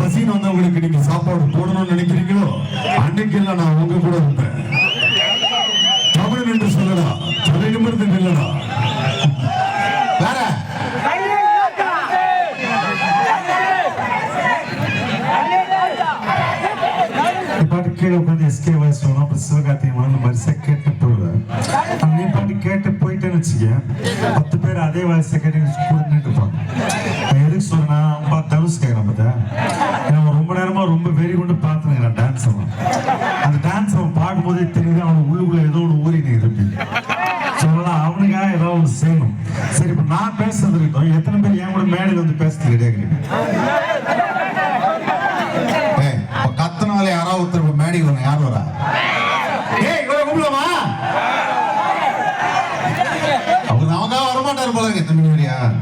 பசின்னு வந்தவங்களுக்கு நீங்க சாப்பாடு போடணும்னு நினைக்கிறீங்களோ அன்னைக்கெல்லாம் நான் உங்க கூட இருப்பேன். தமிழன் என்று சொல்லடா, தலை நிமிர்ந்து நில்லடா. வேற பாட்டு கீழே உட்காந்து எஸ்கே வாய்ஸ் சொல்லணும். அப்புறம் சிவகார்த்திகை அந்த மாதிரி கேட்டு போடுவேன். நீ பாட்டு கேட்டு போயிட்டேன்னு வச்சுக்க, 10 பேர் அதே வாய்ஸை கேட்டு கூட நின்றுப்பாங்க. நான் எதுக்கு சொல்றேன்னா, தனுஷ் கேட்கறேன் பார்த்தா, அவன் ரொம்ப நேரமா ரொம்ப வெறி கொண்டு பார்த்துனுங்கிறான் டான்ஸ். அவன் அந்த டான்ஸ் அவன் பார்க்கும்போதே தெரியுது அவன் உள்ளுக்குள்ள ஏதோ ஒன்று ஊறினு இருக்கு. சொல்லலாம் அவனுக்காக ஏதோ ஒன்று செய்யணும். சரி, இப்போ நான் பேசுறது இருக்கட்டும். எத்தனை பேர் என் கூட மேடையில் வந்து பேசுறது கிடையாது? கத்தனால யாராவது ஒருத்தர் மேடைக்கு வரணும். யார் வரா?